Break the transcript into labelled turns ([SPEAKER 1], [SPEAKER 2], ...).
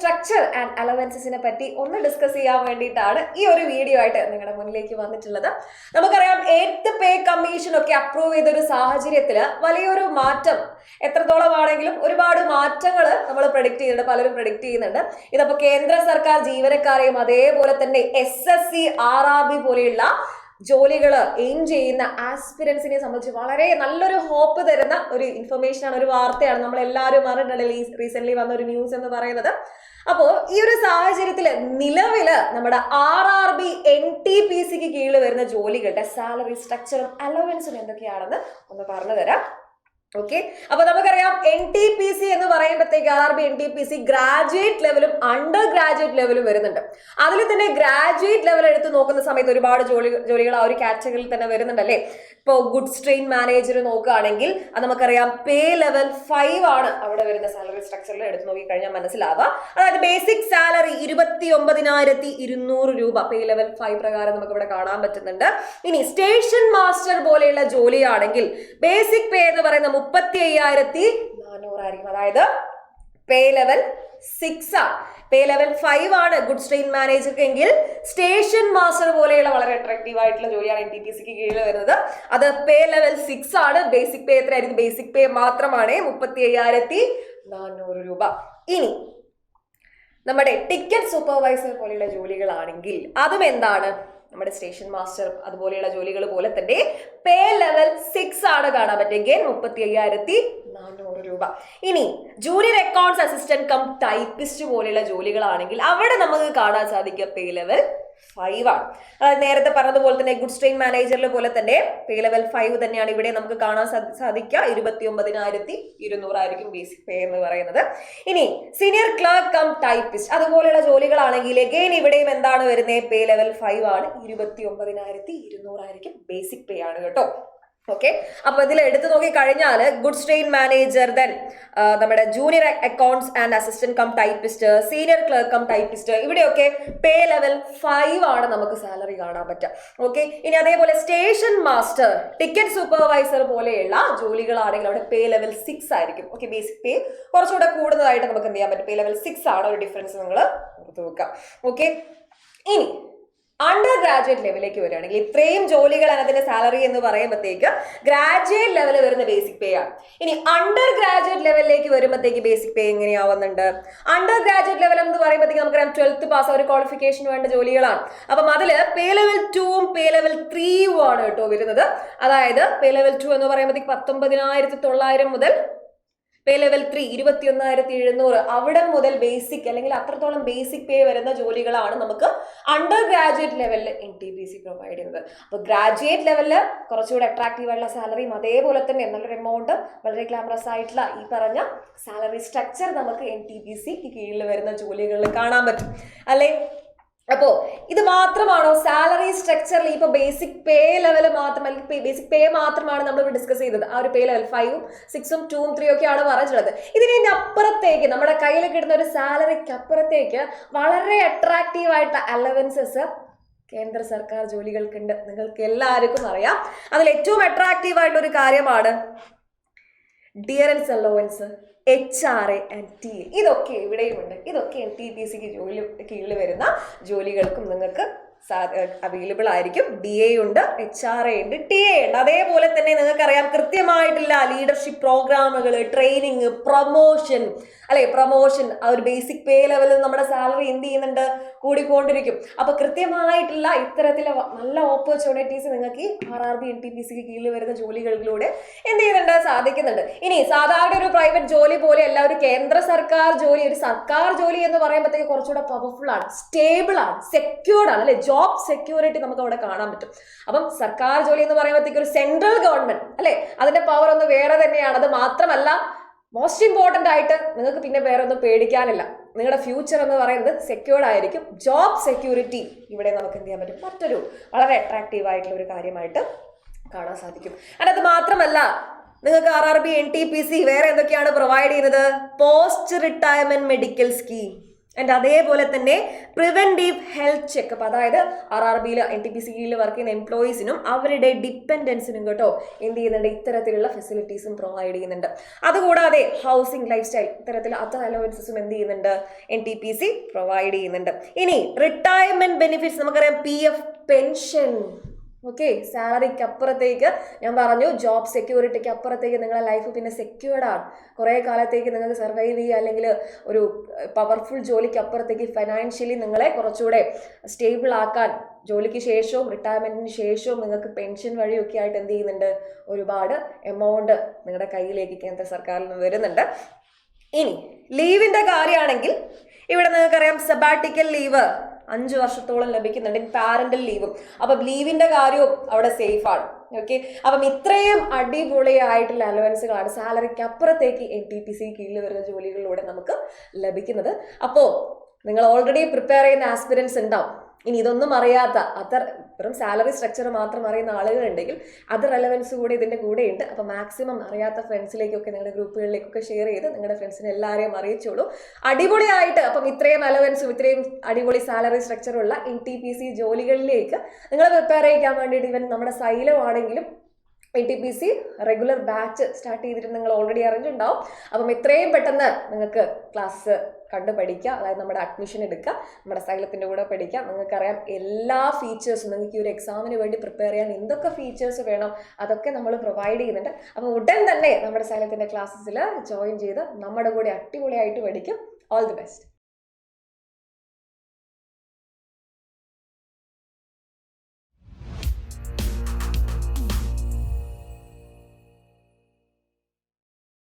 [SPEAKER 1] Structure and അലവൻസസിനെ പറ്റി ഒന്ന് discuss ചെയ്യാൻ വേണ്ടിയിട്ടാണ് ഈ ഒരു വീഡിയോ ആയിട്ട് നിങ്ങളുടെ മുന്നിലേക്ക് വന്നിട്ടുള്ളത്. നമുക്കറിയാം 8th പേ കമ്മീഷൻ ഒക്കെ അപ്രൂവ് ചെയ്ത ഒരു സാഹചര്യത്തിൽ വലിയൊരു മാറ്റം എത്രത്തോളം ആണെങ്കിലും ഒരുപാട് മാറ്റങ്ങൾ നമ്മൾ പ്രഡിക്ട് ചെയ്യുന്നുണ്ട്, പലരും പ്രഡിക്ട് ചെയ്യുന്നുണ്ട്. ഇതപ്പോൾ കേന്ദ്ര സർക്കാർ ജീവനക്കാരെയും അതേപോലെ തന്നെ SSC RRB പോലെയുള്ള ജോലികൾ എയിം ചെയ്യുന്ന ആസ്പിരൻസിനെ സംബന്ധിച്ച് വളരെ നല്ലൊരു ഹോപ്പ് തരുന്ന ഒരു ഇൻഫർമേഷൻ ആണ്, ഒരു വാർത്തയാണ്. നമ്മൾ എല്ലാവരും അറിഞ്ഞിട്ടുണ്ടല്ലോ റീസെന്റ് വന്ന ഒരു ന്യൂസ് എന്ന് പറയുന്നത്. അപ്പോൾ ഈ ഒരു സാഹചര്യത്തിൽ നിലവില് നമ്മുടെ RRB NTPCക്ക് കീഴിൽ വരുന്ന ജോലികളുടെ സാലറി സ്ട്രക്ചറും അലവൻസും എന്തൊക്കെയാണെന്ന് ഒന്ന് പറഞ്ഞു തരാം. ഓക്കെ, അപ്പൊ നമുക്കറിയാം NTPC എന്ന് പറയുമ്പോഴത്തേക്ക് RRB NTPC ഗ്രാജുവേറ്റ് ലെവലും അണ്ടർ ഗ്രാജുവേറ്റ് ലെവലും വരുന്നുണ്ട്. അതിൽ തന്നെ ഗ്രാജുവേറ്റ് ലെവൽ എടുത്ത് നോക്കുന്ന സമയത്ത് ഒരുപാട് ജോലികൾ ആ ഒരു കാറ്റഗറിയിൽ തന്നെ വരുന്നുണ്ട് അല്ലേ. ഇപ്പോൾ ഗുഡ്സ് ട്രെയിൻ മാനേജർ നോക്കുകയാണെങ്കിൽ അത് നമുക്കറിയാം പേ ലെവൽ 5 ആണ് അവിടെ വരുന്ന സാലറി സ്ട്രക്ചറിൽ എടുത്ത് നോക്കി കഴിഞ്ഞാൽ മനസ്സിലാവുക. അതായത് ബേസിക് സാലറി 29,200 രൂപ പേ ലെവൽ 5 പ്രകാരം നമുക്ക് ഇവിടെ കാണാൻ പറ്റുന്നുണ്ട്. ഇനി സ്റ്റേഷൻ മാസ്റ്റർ പോലെയുള്ള ജോലിയാണെങ്കിൽ ബേസിക് പേ എന്ന് പറയുന്ന 35,400 ആയിരിക്കും. അതായത് പേ ലെവൽ 6 ആണ്. പേ ലെവൽ 5 ആണ് ഗുഡ്സ് ട്രെയിൻ മാനേജർക്ക് എങ്കിൽ സ്റ്റേഷൻ മാസ്റ്റർ പോലെയുള്ള വളരെ അട്രാക്റ്റീവ് ആയിട്ടുള്ള ജോലിയാണ് NTPCക്ക് കീഴിൽ വരുന്നത്. അത് പേ ലെവൽ 6 ആണ്. ബേസിക് പേ എത്രയായിരിക്കും? ബേസിക് പേ മാത്രമാണ് 35,400 രൂപ. ഇനി നമ്മുടെ ടിക്കറ്റ് സൂപ്പർവൈസർ പോലെയുള്ള ജോലികളാണെങ്കിൽ അതും എന്താണ്? നമ്മുടെ സ്റ്റേഷൻ മാസ്റ്റർ അതുപോലെയുള്ള ജോലികൾ പോലെ തന്നെ പേ ലെവൽ 6 ആണ് കാണാൻ പറ്റുമെങ്കിൽ 35,400 രൂപ. ഇനി junior accounts assistant cum typist പോലെയുള്ള ജോലികളാണെങ്കിൽ അവിടെ നമുക്ക് കാണാൻ സാധിക്കുക പേ ലെവൽ 5 ആണ്. അതായത് നേരത്തെ പറഞ്ഞതുപോലെ തന്നെ ഗുഡ്സ് ട്രെയിൻ മാനേജറിലെ പോലെ തന്നെ പേ ലെവൽ 5 തന്നെയാണ് ഇവിടെ നമുക്ക് കാണാൻ സാധിക്കുക. 29,200 ആയിരിക്കും ബേസിക് പേ എന്ന് പറയുന്നത്. ഇനി സീനിയർ ക്ലർക്ക് കം ടൈപ്പിസ്റ്റ് അതുപോലെയുള്ള ജോലികളാണെങ്കിൽ അഗെയിൻ ഇവിടെയും എന്താണ് വരുന്നത്? പേ ലെവൽ 5 ആണ്. 29,200 ആയിരിക്കും ബേസിക് പേ ആണ് കേട്ടോ. ഓക്കെ, അപ്പൊ ഇതിൽ എടുത്തു നോക്കി കഴിഞ്ഞാൽ ഗുഡ്സ് ട്രെയിൻ മാനേജർ, ദെൻ നമ്മുടെ junior accounts and assistant cum typist, senior clerk cum typist, ഇവിടെയൊക്കെ പേ ലെവൽ 5 ആണ് നമുക്ക് സാലറി കാണാൻ പറ്റുക. ഓക്കെ, ഇനി അതേപോലെ സ്റ്റേഷൻ മാസ്റ്റർ, ടിക്കറ്റ് സൂപ്പർവൈസർ പോലെയുള്ള ജോലികളാണെങ്കിൽ അവിടെ പേ ലെവൽ 6 ആയിരിക്കും. ഓക്കെ, ബേസിക് പേ കുറച്ചുകൂടെ കൂടുന്നതായിട്ട് നമുക്ക് എന്ത് ചെയ്യാൻ പറ്റും? പേ ലെവൽ 6 ആണ് ഒരു ഡിഫറൻസ് നിങ്ങൾ ഓർത്ത് വെക്കുക. ഓക്കെ, ഇനി അണ്ടർ ഗ്രാജുവേറ്റ് ലെവലിലേക്ക് വരികയാണെങ്കിൽ ഇത്രയും ജോലികളാണ് അതിന്റെ സാലറി എന്ന് പറയുമ്പോഴത്തേക്ക് ഗ്രാജുവേറ്റ് ലെവൽ വരുന്ന ബേസിക് പേ ആണ്. ഇനി അണ്ടർ ഗ്രാജുവേറ്റ് ലെവലിലേക്ക് വരുമ്പോഴത്തേക്ക് ബേസിക് പേ എങ്ങനെയാവുന്നുണ്ട്? അണ്ടർ ഗ്രാജുവേറ്റ് ലെവൽ എന്ന് പറയുമ്പോഴത്തേക്ക് നമുക്കറിയാം 12th പാസ് ഒരു ക്വാളിഫിക്കേഷൻ വേണ്ട ജോലികളാണ്. അപ്പം അതില് പേ ലെവൽ 2ഉം പേ ലെവൽ 3ഉം ആണ് കേട്ടോ വരുന്നത്. അതായത് പേ ലെവൽ 2 എന്ന് പറയുമ്പോഴത്തേക്ക് 19,900 മുതൽ പേ ലെവൽ 3 21,700 അവിടെ മുതൽ ബേസിക് അല്ലെങ്കിൽ അത്രത്തോളം ബേസിക് പേ വരുന്ന ജോലികളാണ് നമുക്ക് അണ്ടർ ഗ്രാജുവേറ്റ് ലെവലിൽ NTPC പ്രൊവൈഡ് ചെയ്യുന്നത്. അപ്പോൾ ഗ്രാജുവേറ്റ് ലെവലിൽ കുറച്ചുകൂടി അട്രാക്റ്റീവ് ആയിട്ടുള്ള സാലറിയും അതേപോലെ തന്നെ നല്ലൊരു എമൗണ്ട് വളരെ ഗ്ലാമറസ് ആയിട്ടുള്ള ഈ പറഞ്ഞ സാലറി സ്ട്രക്ചർ നമുക്ക് NTPCക്ക് കീഴിൽ വരുന്ന ജോലികളിൽ കാണാൻ പറ്റും അല്ലേ. അപ്പോ ഇത് മാത്രമാണോ സാലറി സ്ട്രക്ചറിൽ? ഇപ്പൊ ബേസിക് പേ ലെവൽ മാത്രം അല്ലെങ്കിൽ ബേസിക് പേ മാത്രമാണ് നമ്മൾ ഡിസ്കസ് ചെയ്തത്. ആ ഒരു പേ ലെവൽ 5ഉം 6ഉം 2ഉം 3ഉം ഒക്കെയാണ് പറഞ്ഞിട്ടുള്ളത്. ഇതിന് അപ്പുറത്തേക്ക് നമ്മുടെ കയ്യിൽ കിട്ടുന്ന ഒരു സാലറിക്ക് അപ്പുറത്തേക്ക് വളരെ അട്രാക്റ്റീവ് ആയിട്ടുള്ള അലവൻസസ് കേന്ദ്ര സർക്കാർ ജോലികൾക്കുണ്ട്. നിങ്ങൾക്ക് എല്ലാവർക്കും അറിയാം. അതിൽ ഏറ്റവും അട്രാക്റ്റീവ് ആയിട്ടുള്ള ഒരു കാര്യമാണ് ഡിയറൻസ് അലവൻസ്, HRA and TA. ഇതൊക്കെ ഇവിടെയും ഉണ്ട്. ഇതൊക്കെ NTPCക്ക് കീഴിൽ വരുന്ന ജോലികൾക്കും നിങ്ങൾക്ക് അവൈലബിൾ ആയിരിക്കും. DA ഉണ്ട്, HRA ഉണ്ട്, TA ഉണ്ട്. അതേപോലെ തന്നെ നിങ്ങൾക്കറിയാം കൃത്യമായിട്ടുള്ള ലീഡർഷിപ്പ് പ്രോഗ്രാമുകൾ, ട്രെയിനിങ്, പ്രൊമോഷൻ അല്ലെ. പ്രൊമോഷൻ ആ ഒരു ബേസിക് പേ ലെവലിൽ നമ്മുടെ സാലറി എന്ത് ചെയ്യുന്നുണ്ട്? കൂടിക്കൊണ്ടിരിക്കും. അപ്പൊ കൃത്യമായിട്ടുള്ള ഇത്തരത്തിലെ നല്ല ഓപ്പർച്യൂണിറ്റീസ് നിങ്ങൾക്ക് RRB NTPCക്ക് കീഴിൽ വരുന്ന ജോലികളിലൂടെ എന്ത് ചെയ്യുന്നുണ്ട്? സാധിക്കുന്നുണ്ട്. ഇനി സാധാരണ ഒരു പ്രൈവറ്റ് ജോലി പോലെ അല്ല, ഒരു കേന്ദ്ര സർക്കാർ ജോലി, ഒരു സർക്കാർ ജോലി എന്ന് പറയുമ്പോഴത്തേക്ക് കുറച്ചുകൂടെ പവർഫുൾ ആണ്, സ്റ്റേബിൾ ആണ്, സെക്യൂർഡ് ആണ് അല്ലെ. ജോബ് സെക്യൂരിറ്റി നമുക്ക് അവിടെ കാണാൻ പറ്റും. അപ്പം സർക്കാർ ജോലി എന്ന് പറയുമ്പോഴത്തേക്ക് ഒരു സെൻട്രൽ ഗവൺമെന്റ് അല്ലെ, അതിന്റെ പവർ ഒന്ന് വേറെ തന്നെയാണ്. അത് മാത്രമല്ല മോസ്റ്റ് ഇമ്പോർട്ടന്റ് ആയിട്ട് നിങ്ങൾക്ക് പിന്നെ വേറെ ഒന്നും പേടിക്കാനില്ല. നിങ്ങളുടെ ഫ്യൂച്ചർ എന്ന് പറയുന്നത് സെക്യൂർഡ് ആയിരിക്കും. ജോബ് സെക്യൂരിറ്റി ഇവിടെ നമുക്ക് എന്ത് ചെയ്യാൻ പറ്റും? മറ്റൊരു വളരെ അട്രാക്റ്റീവ് ആയിട്ടുള്ള ഒരു കാര്യമായിട്ട് കാണാൻ സാധിക്കും. അത് മാത്രമല്ല നിങ്ങൾക്ക് RRB NTPC വേറെ എന്തൊക്കെയാണ് പ്രൊവൈഡ് ചെയ്യുന്നത്? Post retirement medical scheme and അതേപോലെ തന്നെ പ്രിവെന്റീവ് ഹെൽത്ത് ചെക്കപ്പ്, അതായത് RRBയിൽ NTPCയിൽ വർക്ക് ചെയ്യുന്ന എംപ്ലോയീസിനും അവരുടെ ഡിപ്പെൻഡൻസിനും കേട്ടോ എന്ത് ചെയ്യുന്നുണ്ട്, ഇത്തരത്തിലുള്ള ഫെസിലിറ്റീസും പ്രൊവൈഡ് ചെയ്യുന്നുണ്ട്. അതുകൂടാതെ ഹൗസിംഗ്, ലൈഫ് സ്റ്റൈൽ ഇത്തരത്തിൽ അതർ അലവൻസസും എന്ത് ചെയ്യുന്നുണ്ട്, NTPC പ്രൊവൈഡ് ചെയ്യുന്നുണ്ട്. ഇനി റിട്ടയർമെന്റ് ബെനിഫിറ്റ്സ് നമുക്കറിയാം, PF പെൻഷൻ. ഓക്കെ, സാലറിക്ക് അപ്പുറത്തേക്ക് ഞാൻ പറഞ്ഞു ജോബ് സെക്യൂരിറ്റിക്ക് അപ്പുറത്തേക്ക് നിങ്ങളുടെ ലൈഫ് പിന്നെ സെക്യൂർഡ് ആണ്. കുറേ കാലത്തേക്ക് നിങ്ങൾക്ക് സർവൈവ് ചെയ്യുക, അല്ലെങ്കിൽ ഒരു പവർഫുൾ ജോലിക്ക് അപ്പുറത്തേക്ക് ഫൈനാൻഷ്യലി നിങ്ങളെ കുറച്ചുകൂടെ സ്റ്റേബിൾ ആക്കാൻ ജോലിക്ക് ശേഷവും റിട്ടയർമെന്റിന് ശേഷവും നിങ്ങൾക്ക് പെൻഷൻ വഴിയൊക്കെ ആയിട്ട് എന്ത് ചെയ്യുന്നുണ്ട്, ഒരുപാട് എമൗണ്ട് നിങ്ങളുടെ കയ്യിലേക്ക് കേന്ദ്ര സർക്കാരിൽ നിന്ന് വരുന്നുണ്ട്. ഇനി ലീവിന്റെ കാര്യമാണെങ്കിൽ ഇവിടെ നിങ്ങൾക്കറിയാം സബാറ്റിക്കൽ ലീവ് 5 വർഷത്തോളം ലഭിക്കുന്നുണ്ട്, പാരന്റൽ ലീവും. അപ്പം ലീവിന്റെ കാര്യവും അവിടെ സേഫ് ആണ്. ഓക്കെ, അപ്പം ഇത്രയും അടിപൊളിയായിട്ടുള്ള അലവൻസുകളാണ് സാലറിക്ക് അപ്പുറത്തേക്ക് NTPC കീഴിൽ വരുന്ന ജോലികളിലൂടെ നമുക്ക് ലഭിക്കുന്നത്. അപ്പോൾ നിങ്ങൾ ഓൾറെഡി പ്രിപ്പയർ ചെയ്യുന്ന ആസ്പിരൻസ് ഉണ്ടാവും. ഇനി ഇതൊന്നും അറിയാത്ത, വെറും സാലറി സ്ട്രക്ചർ മാത്രം അറിയുന്ന ആളുകളുണ്ടെങ്കിൽ അത് റെലവൻസ് കൂടി ഇതിൻ്റെ കൂടെയുണ്ട്. അപ്പോൾ മാക്സിമം അറിയാത്ത ഫ്രണ്ട്സിലേക്കൊക്കെ നിങ്ങളുടെ ഗ്രൂപ്പുകളിലേക്കൊക്കെ ഷെയർ ചെയ്ത് നിങ്ങളുടെ ഫ്രണ്ട്സിനെ എല്ലാവരെയും അറിയിച്ചോളൂ. അടിപൊളിയായിട്ട് അപ്പം ഇത്രയും അലവൻസും ഇത്രയും അടിപൊളി സാലറി സ്ട്രക്ചറുള്ള NTPC ജോലികളിലേക്ക് നിങ്ങൾ പ്രിപ്പയർ ചെയ്യാൻ വേണ്ടിയിട്ട് ഇവൻ നമ്മുടെ സൈലം ആണെങ്കിലും NTPC റെഗുലർ ബാച്ച് സ്റ്റാർട്ട് ചെയ്തിട്ട് നിങ്ങൾ ഓൾറെഡി അറിഞ്ഞിട്ടുണ്ടാവും. അപ്പം എത്രയും പെട്ടെന്ന് നിങ്ങൾക്ക് ക്ലാസ് കണ്ട് പഠിക്കുക, അതായത് നമ്മുടെ അഡ്മിഷൻ എടുക്കുക, നമ്മുടെ സൈലത്തിൻ്റെ കൂടെ പഠിക്കുക. നിങ്ങൾക്കറിയാം എല്ലാ ഫീച്ചേഴ്സും നിങ്ങൾക്ക് ഈ ഒരു എക്സാമിന് വേണ്ടി പ്രിപ്പയർ ചെയ്യാൻ എന്തൊക്കെ ഫീച്ചേഴ്സ് വേണം അതൊക്കെ നമ്മൾ പ്രൊവൈഡ് ചെയ്യുന്നുണ്ട്. അപ്പോൾ ഉടൻ തന്നെ നമ്മുടെ സൈലത്തിൻ്റെ ക്ലാസ്സസിൽ ജോയിൻ ചെയ്ത് നമ്മുടെ കൂടെ അടിപൊളിയായിട്ട് പഠിക്കും. All the best.